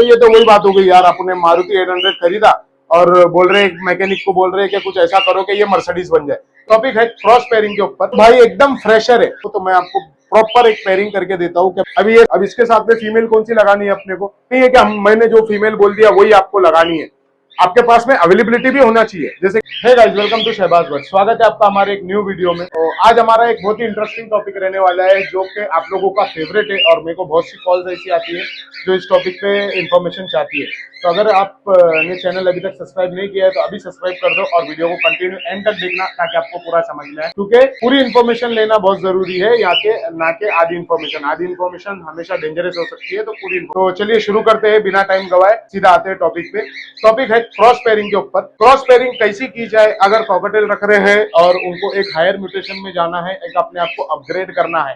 तो ये तो वही बात हो गई यार, अपने मारुति 800 खरीदा और बोल रहे मैकेनिक को बोल रहे कि कुछ ऐसा करो कि ये मर्सिडीज बन जाए। टॉपिक है क्रॉस पेयरिंग के ऊपर। भाई एकदम फ्रेशर है तो मैं आपको प्रॉपर एक पेयरिंग करके देता हूँ कि अब इसके साथ में फीमेल कौन सी लगानी है अपने को, नहीं है कि मैंने जो फीमेल बोल दिया वही आपको लगानी है। आपके पास में अवेलेबिलिटी भी होना चाहिए। जैसे hey guys, welcome to Shahbaz Bhatt, स्वागत है आपका हमारे एक न्यू वीडियो में। तो आज हमारा एक बहुत ही इंटरेस्टिंग टॉपिक रहने वाला है जो कि आप लोगों का फेवरेट है और मेरे को बहुत सी कॉल्स ऐसी आती है जो इस टॉपिक पे इंफॉर्मेशन चाहती है। तो अगर आप ने चैनल अभी तक सब्सक्राइब नहीं किया है तो अभी सब्सक्राइब कर दो और वीडियो को कंटिन्यू एंड तक देखना ताकि आपको पूरा समझ में आए, क्योंकि पूरी इन्फॉर्मेशन लेना बहुत जरूरी है, या के ना के आधी इन्फॉर्मेशन हमेशा डेंजरस हो सकती है। तो चलिए शुरू करते हैं बिना टाइम गवाए, सीधा आते हैं टॉपिक पे। टॉपिक है क्रॉस पेयरिंग के ऊपर। क्रॉस पेयरिंग कैसी की जाए अगर कॉकटेल रख रहे हैं और उनको एक हायर म्यूटेशन में जाना है, एक अपने आप को अपग्रेड करना है,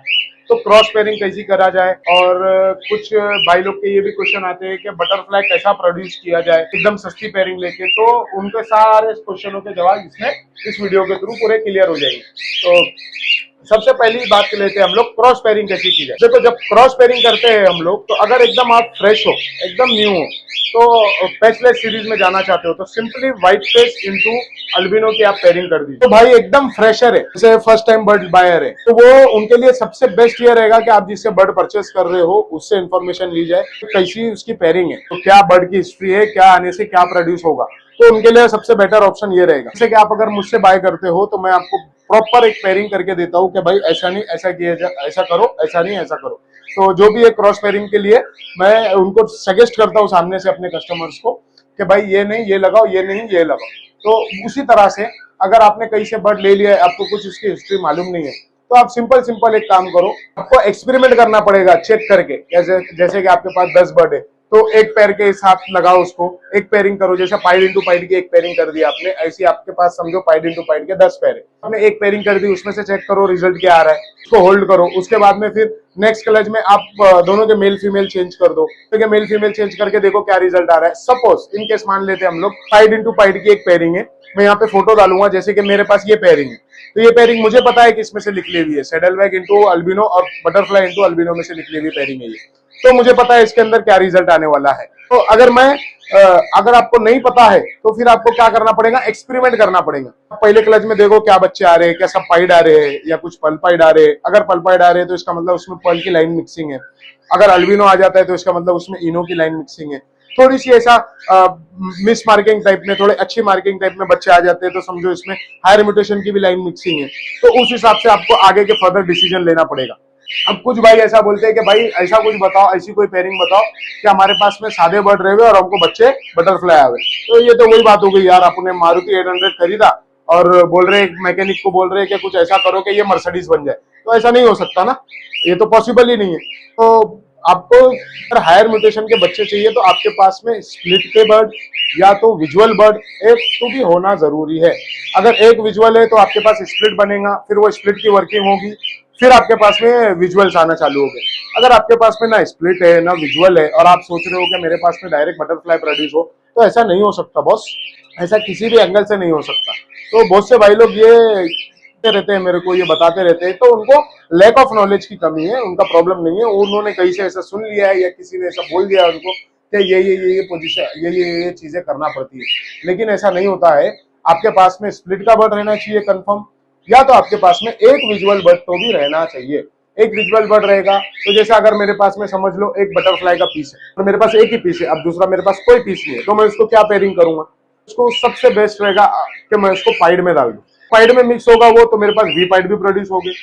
तो क्रॉस पेयरिंग कैसी करा जाए। और कुछ भाई लोग के ये भी क्वेश्चन आते हैं कि बटरफ्लाई कैसा प्रोड्यूस किया जाए एकदम सस्ती पेयरिंग लेके। तो उनके सारे क्वेश्चनों के जवाब इसमें इस वीडियो के थ्रू पूरे क्लियर हो जाएंगे। तो सबसे पहली बात लेते हैं हम लोग, क्रॉस पेयरिंग कैसी की जाए। देखो, जब क्रॉस पेयरिंग करते हैं हम लोग, तो अगर एकदम आप फ्रेश हो, एकदम न्यू हो, तो पैचलेस सीरीज में जाना चाहते हो तो simply white face into albino की आप पेयरिंग कर दीजिए। तो भाई एकदम फ्रेशर है, जैसे फर्स्ट टाइम बर्ड बायर है, तो वो उनके लिए सबसे बेस्ट ये रहेगा कि आप जिससे बर्ड परचेस कर रहे हो उससे इन्फॉर्मेशन ली जाए तो कैसी उसकी पेयरिंग है, तो क्या बर्ड की हिस्ट्री है, क्या आने से क्या प्रोड्यूस होगा। तो उनके लिए सबसे बेटर ऑप्शन ये रहेगा। जैसे कि आप अगर मुझसे बाय करते हो तो मैं आपको प्रॉपर एक पेयरिंग करके देता हूँ कि भाई ऐसा नहीं ऐसा किया जाए, ऐसा करो, ऐसा नहीं ऐसा करो। तो जो भी है क्रॉस पेयरिंग के लिए मैं उनको सजेस्ट करता हूँ सामने से अपने कस्टमर्स को कि भाई ये नहीं ये लगाओ, ये नहीं ये लगाओ। तो उसी तरह से अगर आपने कहीं से बर्ड ले लिया है, आपको कुछ इसकी हिस्ट्री मालूम नहीं है, तो आप सिंपल एक काम करो, आपको एक्सपेरिमेंट करना पड़ेगा चेक करके। जैसे कि आपके पास 10 बर्ड है तो एक पैर के साथ लगाओ उसको, एक पेयरिंग करो। जैसे पाइड इंटू पाइड की एक पेयरिंग कर दी आपने, ऐसी आपके पास समझो पाइड इंटू पाइड के 10 पैर है, आपने एक पेयरिंग कर दी, उसमें से चेक करो रिजल्ट क्या आ रहा है, उसको होल्ड करो। उसके बाद में फिर नेक्स्ट क्लच में आप दोनों के मेल फीमेल चेंज कर दो, तो मेल फीमेल चेंज करके देखो क्या रिजल्ट आ रहा है। सपोज इनकेस मान लेते हैं हम लोग पाइड इंटू पाइड की एक पेयरिंग है, मैं यहाँ पे फोटो डालूंगा, जैसे कि मेरे पास ये पेयरिंग है, तो ये पेयरिंग मुझे पता है कि इसमें से निकली हुई है सैडलबैक इंटू अल्बिनो और बटरफ्लाई इंटू अल्बिनो में से निकली हुई पेयरिंग है ये, तो मुझे पता है इसके अंदर क्या रिजल्ट आने वाला है। तो अगर आपको नहीं पता है तो फिर आपको क्या करना पड़ेगा, एक्सपेरिमेंट करना पड़ेगा। पहले क्लच में देखो क्या बच्चे आ रहे हैं, क्या सब पाइड आ रहे हैं या कुछ पल पाइड आ रहे हैं। अगर पल पाइड आ रहे हैं तो इसका मतलब उसमें पल की लाइन मिक्सिंग है। अगर अल्बिनो आ जाता है तो इसका मतलब उसमें इनो की लाइन मिक्सिंग है। थोड़ी सी ऐसा मिस मार्किंग टाइप में, थोड़े अच्छी मार्किंग टाइप में बच्चे आ जाते हैं तो समझो इसमें हायर म्यूटेशन की भी लाइन मिक्सिंग है। तो उस हिसाब से आपको आगे के फर्दर डिसीजन लेना पड़ेगा। अब कुछ भाई ऐसा बोलते हैं कि भाई ऐसा कुछ बताओ, ऐसी कोई पेयरिंग बताओ कि हमारे पास में सादे बर्ड रहे हुए और हमको बच्चे बटरफ्लाई आवे। तो ये तो वही बात हो गई यार, अपने मारुति 800 खरीदा और बोल रहे मैकेनिक को बोल रहे कि कुछ ऐसा करो कि ये मर्सिडीज बन जाए। तो ऐसा नहीं हो सकता ना, ये तो पॉसिबल ही नहीं है। तो आपको अगर हायर म्यूटेशन के बच्चे चाहिए तो आपके पास में स्प्लिट के बर्ड या तो विजुअल बर्ड एक तो भी होना जरूरी है। अगर एक विजुअल है तो आपके पास स्प्लिट बनेगा, फिर वो स्प्लिट की वर्किंग होगी, फिर आपके पास में विजुअल्स आना चालू हो गए। अगर आपके पास में ना स्प्लिट है ना विजुअल है और आप सोच रहे हो कि मेरे पास में डायरेक्ट बटरफ्लाई प्रोड्यूस हो, तो ऐसा नहीं हो सकता बॉस, ऐसा किसी भी एंगल से नहीं हो सकता। तो बहुत से भाई लोग ये रहते हैं, मेरे को ये बताते रहते हैं, तो उनको लैक ऑफ नॉलेज की कमी है, उनका प्रॉब्लम नहीं है। उन्होंने कहीं से ऐसा सुन लिया है या किसी ने ऐसा बोल दिया उनको कि ये पोजीशन ये चीजें करना पड़ती है, लेकिन ऐसा नहीं होता है। आपके पास में स्प्लिट का बर्ड रहना चाहिए कंफर्म, या तो आपके पास में एक विजुअल बर्ड तो भी रहना चाहिए। एक विजुअल बर्ड रहेगा तो जैसे अगर मेरे पास में समझ लो एक बटरफ्लाई का पीस है और मेरे पास एक ही पीस है, अब दूसरा मेरे पास कोई पीस नहीं है, तो मैं उसको क्या पेयरिंग करूंगा। उसको सबसे बेस्ट रहेगा कि मैं उसको पाइड में डाल दूं, पाइड में मिक्स होगा वो, तो मेरे पास वी पाइड भी प्रोड्यूस होगी,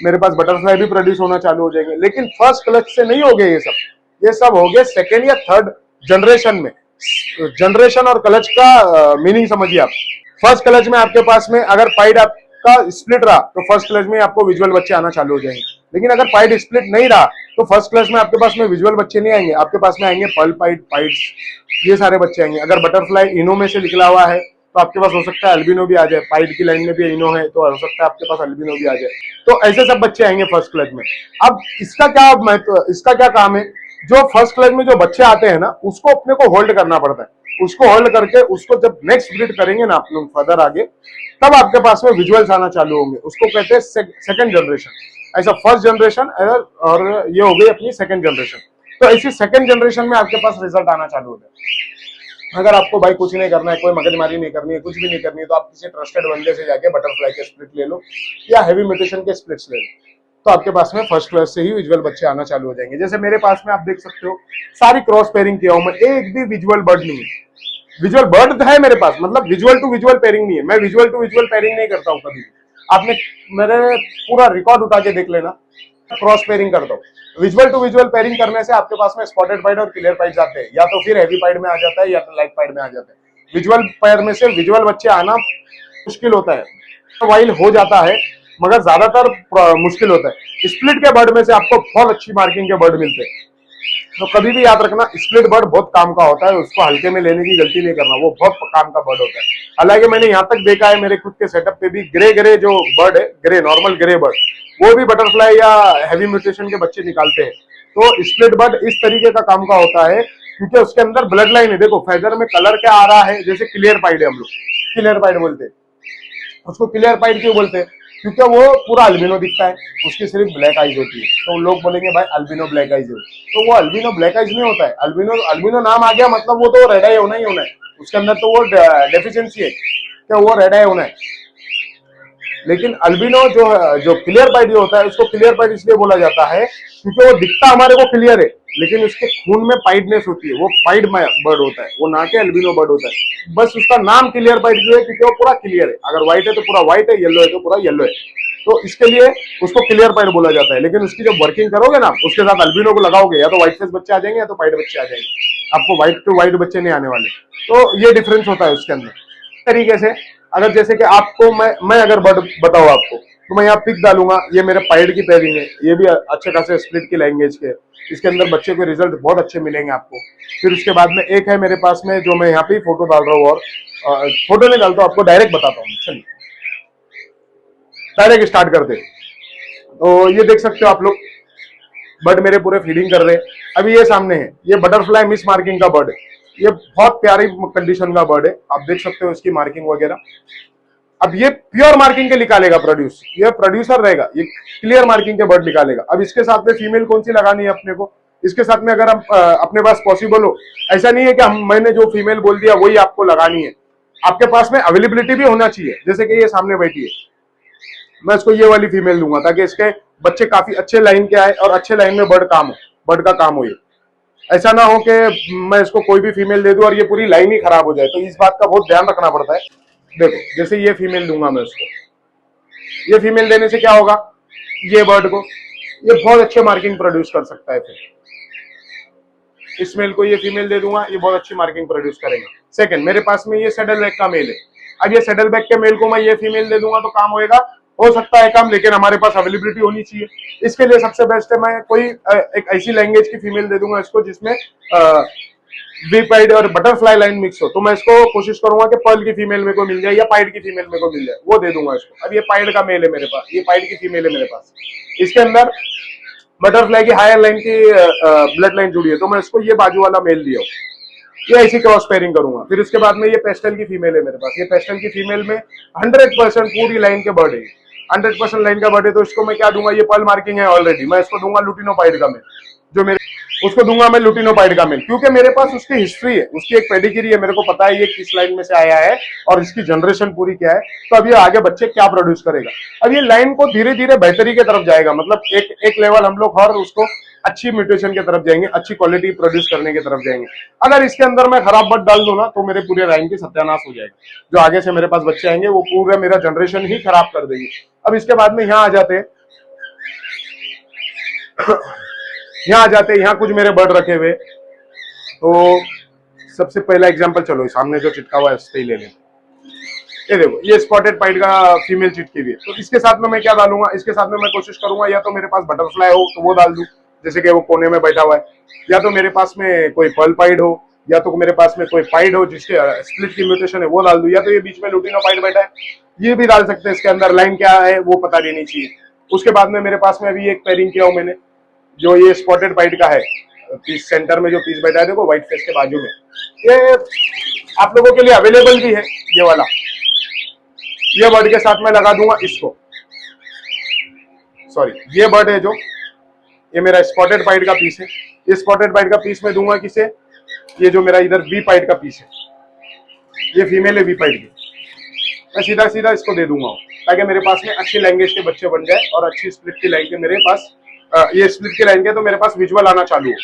मेरे पास बटरफ्लाई भी प्रोड्यूस होना चालू हो जाएंगे। लेकिन फर्स्ट क्लच से नहीं हो गए ये सब हो गए सेकेंड या थर्ड जनरेशन में। जनरेशन और क्लच का मीनिंग समझिए आप। फर्स्ट क्लच में आपके पास में अगर पाइड आपका स्प्लिट रहा तो फर्स्ट क्लच में आपको विजुअल बच्चे आना चालू हो जाएंगे। लेकिन अगर पाइड स्प्लिट नहीं रहा तो फर्स्ट क्लच में आपके पास में विजुअल बच्चे नहीं आएंगे, आपके पास में आएंगे पल पाइड पाइड्स, ये सारे बच्चे आएंगे। अगर बटरफ्लाई इनो में से निकला हुआ है तो आपके पास हो सकता है अल्बिनो भी आ जाए, पाइड की लाइन में भी इनो है तो हो सकता है आपके पास अल्बिनो भी आ जाए। तो ऐसे सब बच्चे आएंगे फर्स्ट क्लच में। अब इसका क्या काम है, जो फर्स्ट क्लच में जो बच्चे आते हैं ना उसको अपने को होल्ड करना पड़ता है। उसको होल्ड करके उसको जब नेक्स्ट ब्रीड करेंगे ना आप लोग फर्दर आगे, तब आपके पास में विजुअल्स आना चालू होंगे। उसको कहते हैं सेकंड जनरेशन। ऐसा फर्स्ट जनरेशन और ये हो गई अपनी सेकंड जनरेशन। तो ऐसी सेकंड जनरेशन में आपके पास रिजल्ट आना चालू हो जाए। अगर आपको भाई कुछ नहीं करना है, कोई मगजमारी नहीं करनी है, कुछ भी नहीं करनी है, तो आप किसी ट्रस्टेड बंदे से जाके बटरफ्लाई के स्प्लिट ले लो या हैवी म्यूटेशन के स्प्लिट्स ले लो, तो आपके पास में फर्स्ट क्लास से ही विजुअल बच्चे आना चालू हो जाएंगे। जैसे मेरे पास में आप देख सकते हो सारी क्रॉस पेयरिंग किया हूं मैं, एक भी विजुअल बर्ड नहीं है। विजुअल बर्ड है मेरे पास, मतलब विजुअल टू विजुअल पेयरिंग नहीं है। मैं विजुअल टू विजुअल पेयरिंग नहीं करता हूं कभी भी। आपने मेरे पूरा रिकॉर्ड उठा के देख लेना, क्रॉस पेयरिंग करता हूँ। विजुअल टू विजुअल पेयरिंग करने से आपके पास में स्पॉटेड पाइड और क्लियर पाइड जाते हैं, या तो फिर हेवी पाइड में आ जाता है या तो लाइट पाइड में आ जाता है। विजुअल पेयर में से विजुअल बच्चे आना मुश्किल होता है, तो वाइल हो जाता है मगर ज्यादातर मुश्किल होता है। स्प्लिट के बर्ड में से आपको बहुत अच्छी मार्किंग के बर्ड मिलते हैं। तो कभी भी याद रखना, स्प्लिट बर्ड बहुत काम का होता है, उसको हल्के में लेने की गलती नहीं करना, वो बहुत काम का बर्ड होता है। हालांकि मैंने यहाँ तक देखा है मेरे खुद के सेटअप पे भी, ग्रे ग्रे जो बर्ड है, ग्रे नॉर्मल ग्रे बर्ड, वो भी बटरफ्लाई या हैवी म्यूटेशन के बच्चे निकालते हैं। तो स्प्लिट बर्ड इस तरीके का काम का होता है क्योंकि उसके अंदर ब्लड लाइन है। देखो फेदर में कलर क्या आ रहा है, जैसे क्लियर पाइड है, हम लोग क्लियर पाइड बोलते हैं उसको। क्लियर पाइड क्यों बोलते हैं? क्योंकि वो पूरा अल्बिनो दिखता है, उसकी सिर्फ ब्लैक आइज होती है। तो लोग बोलेंगे भाई अल्बिनो ब्लैक आइज है, तो वो अल्बिनो ब्लैक आइज नहीं होता है। अल्बिनो अल्बिनो नाम आ गया मतलब वो तो रेड आई होना ही होना है, उसके अंदर तो वो डेफिशिएंसी है कि वो रेड आई होना है। लेकिन अल्बिनो जो क्लियर पाइड होता है, उसको क्लियर पाइड इसलिए बोला जाता है क्योंकि वो दिखता हमारे को क्लियर है, लेकिन उसके खून में पाइडनेस होती है, वो पाइड बर्ड होता है, वो ना के अल्बिनो बर्ड होता है। बस उसका नाम क्लियर पाइड क्यों है? क्योंकि वो पूरा क्लियर है। अगर व्हाइट है तो पूरा व्हाइट है, येलो है तो पूरा येलो है, तो इसके लिए उसको क्लियर पाइड बोला जाता है। लेकिन उसकी जब वर्किंग करोगे ना, उसके साथ अल्बिनो को लगाओगे, या तो व्हाइट फेस बच्चे आ जाएंगे या तो पाइड बच्चे आ जाएंगे, आपको व्हाइट टू व्हाइट बच्चे नहीं आने वाले। तो ये डिफरेंस होता है उसके अंदर। तरीके से अगर जैसे कि आपको मैं अगर बर्ड बताऊं आपको, तो मैं यहाँ पिक डालूंगा, ये मेरे पाइड की पेयरिंग है, ये भी अच्छे खासे स्प्लिट की लैंग्वेज के, इसके अंदर बच्चे को रिजल्ट बहुत अच्छे मिलेंगे आपको। फिर उसके बाद में एक है मेरे पास में जो मैं यहाँ पे फोटो डाल रहा हूँ, और फोटो नहीं डालता, आपको डायरेक्ट बताता हूँ। चलिए डायरेक्ट स्टार्ट करते। तो ये देख सकते हो आप लोग, बर्ड मेरे पूरे फीडिंग कर रहे हैं। अभी ये सामने है, ये बटरफ्लाई मिस मार्किंग का बर्ड है, ये बहुत प्यारी कंडीशन का बर्ड है, आप देख सकते हो इसकी मार्किंग वगैरह। अब ये प्योर मार्किंग के निकालेगा प्रोड्यूस, ये प्रोड्यूसर रहेगा, ये क्लियर मार्किंग के बर्ड निकालेगा। अब इसके साथ में फीमेल कौन सी लगानी है अपने को, इसके साथ में अगर हम अपने पास पॉसिबल हो, ऐसा नहीं है कि मैंने जो फीमेल बोल दिया वही आपको लगानी है, आपके पास में अवेलेबिलिटी भी होना चाहिए। जैसे कि ये सामने बैठी है, मैं इसको ये वाली फीमेल दूंगा ताकि इसके बच्चे काफी अच्छे लाइन के आए और अच्छे लाइन में बर्ड का काम हो। ये ऐसा ना हो कि मैं इसको कोई भी फीमेल दे दूं और ये पूरी लाइन ही खराब हो जाए, तो इस बात का बहुत ध्यान रखना पड़ता है। देखो जैसे ये फीमेल दूंगा मैं उसको, ये फीमेल देने से क्या होगा, ये बर्ड को ये बहुत अच्छे मार्किंग प्रोड्यूस कर सकता है। फिर इस मेल को ये फीमेल दे दूंगा, ये बहुत अच्छी मार्किंग प्रोड्यूस करेगा। सेकंड, मेरे पास में ये सेडल बैक का मेल है, अब ये सेडल बैक के मेल को मैं ये फीमेल दे दूंगा तो काम होएगा, हो सकता है काम, लेकिन हमारे पास अवेलेबिलिटी होनी चाहिए। इसके लिए सबसे बेस्ट है मैं कोई एक ऐसी लैंग्वेज की फीमेल दे दूंगा इसको जिसमें वी पाइड और बटरफ्लाई लाइन मिक्स हो। तो मैं इसको कोशिश करूंगा कि पर्ल की फीमेल में को मिल जाए या पाइड की फीमेल में को मिल जाए, वो दे दूंगा इसको। अब ये पाइड का मेल है मेरे पास, ये पाइड की फीमेल है मेरे पास, इसके अंदर बटरफ्लाई की हायर लाइन की ब्लड लाइन जुड़ी है, तो मैं इसको ये बाजू वाला मेल दिया, ये ऐसी क्रॉस पेयरिंग करूंगा। फिर उसके बाद में ये पेस्टल की फीमेल है मेरे पास, ये पेस्टल की फीमेल में 100% पूरी लाइन के बर्ड है, 100% लाइन का बर्ड है। तो इसको मैं क्या दूंगा, ये पर्ल मार्किंग है ऑलरेडी, मैं इसको दूंगा लुटिनोपाइड का मेल, जो मेरे उसको दूंगा मैं लुटिनोपाइड का मेल, क्योंकि मेरे पास उसकी हिस्ट्री है, उसकी एक पेडिग्री है, मेरे को पता है ये किस लाइन में से आया है और इसकी जनरेशन पूरी क्या है, तो अब ये आगे बच्चे क्या प्रोड्यूस करेगा। अब ये लाइन को धीरे धीरे बेहतरी की तरफ जाएगा, मतलब एक लेवल हम लोग और उसको अच्छी म्यूटेशन की तरफ जाएंगे, अच्छी क्वालिटी प्रोड्यूस करने की तरफ जाएंगे। अगर इसके अंदर मैं खराब बर्ड डाल दूं ना, तो मेरे पूरे लाइन की सत्यानाश हो जाएगा, जो आगे से मेरे पास बच्चे आएंगे वो पूरा मेरा जनरेशन ही खराब कर देंगे। अब इसके बाद में यहाँ आ जाते हैं, यहाँ कुछ मेरे बर्ड रखे हुए। तो सबसे पहला एग्जांपल, चलो सामने जो चिटका हुआ है उससे ही ले लें। ये देखो, ये स्पॉटेड पाइड का फीमेल चिटकी हुई है, तो इसके साथ में मैं क्या डालूंगा, इसके साथ में मैं कोशिश करूंगा या तो मेरे पास बटरफ्लाई हो तो वो डाल दूं, जैसे कि वो कोने में बैठा हुआ है, या तो मेरे पास में कोई पर्ल पाइड हो, या तो मेरे पास में कोई पाइड हो जिसके स्प्लिट की म्यूटेशन है वो डाल दूं, या तो ये बीच में लुटिनोपाइड बैठा है ये भी डाल सकते हैं। इसके अंदर लाइन क्या है वो पता देनी चाहिए। उसके बाद में मेरे पास में अभी एक पेयरिंग किया हूं मैंने, जो ये स्पॉटेड पाइड का है, पीस सेंटर में जो पीस बैठा है देखो व्हाइट फेस के बाजू में, ये आप लोगों के लिए अवेलेबल भी है ये वाला। ये बर्ड के साथ में लगा दूंगा इसको, सॉरी ये बर्ड है जो, ये मेरा स्पॉटेड पाइड का पीस है, ये स्पॉटेड पाइट का पीस मैं दूंगा किसे, ये जो मेरा इधर वी पाइट का पीस है, ये फीमेल है वी पाइट की, मैं सीधा सीधा इसको दे दूंगा ताकि मेरे पास में अच्छी लैंग्वेज के बच्चे बन जाए और अच्छी स्प्लिट की लाइन के मेरे पास ये स्प्लिट की लाइन के तो मेरे पास विजुअल आना चालू हो,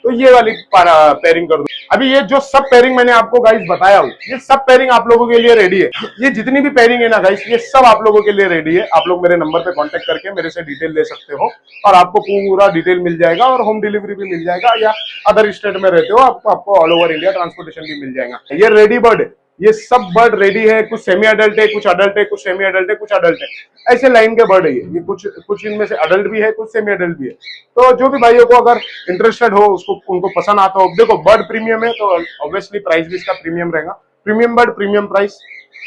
तो ये वाली पेयरिंग कर दो। अभी ये जो सब पेयरिंग मैंने आपको गाइस बताया हूँ, ये सब पेयरिंग आप लोगों के लिए रेडी है। ये जितनी भी पेयरिंग है ना गाइस, ये सब आप लोगों के लिए रेडी है। आप लोग मेरे नंबर पे कांटेक्ट करके मेरे से डिटेल ले सकते हो और आपको पूरा डिटेल मिल जाएगा और होम डिलीवरी भी मिल जाएगा, या अदर स्टेट में रहते हो आपको ऑल ओवर इंडिया ट्रांसपोर्टेशन भी मिल जाएगा। ये रेडी बर्ड है, ये सब बर्ड रेडी है, कुछ सेमी अडल्ट है, कुछ अडल्ट है, कुछ सेमी अडल्ट है, कुछ अडल्ट है, ऐसे लाइन के बर्ड है ये कुछ इनमें से अडल्ट भी है, कुछ सेमी अडल्ट भी है। तो जो भी भाइयों को अगर इंटरेस्टेड हो, उसको उनको पसंद आता हो, देखो बर्ड प्रीमियम है तो ऑब्वियसली प्राइस भी इसका प्रीमियम रहेगा, प्रीमियम बर्ड प्रीमियम प्राइस।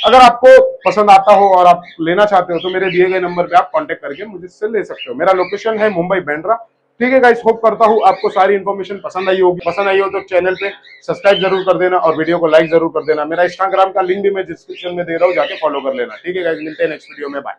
अगर आपको पसंद आता हो और आप लेना चाहते हो तो मेरे दिए गए नंबर पे आप कांटेक्ट करके मुझसे ले सकते हो। मेरा लोकेशन है मुंबई बैंड्रा। ठीक है गाइस, होप करता हूँ आपको सारी इन्फॉर्मेशन पसंद आई होगी। पसंद आई हो तो चैनल पे सब्सक्राइब जरूर कर देना और वीडियो को लाइक जरूर कर देना। मेरा इंस्टाग्राम का लिंक भी मैं डिस्क्रिप्शन में दे रहा हूँ, जाके फॉलो कर लेना। ठीक है गाइस, मिलते हैं नेक्स्ट वीडियो में, बाय।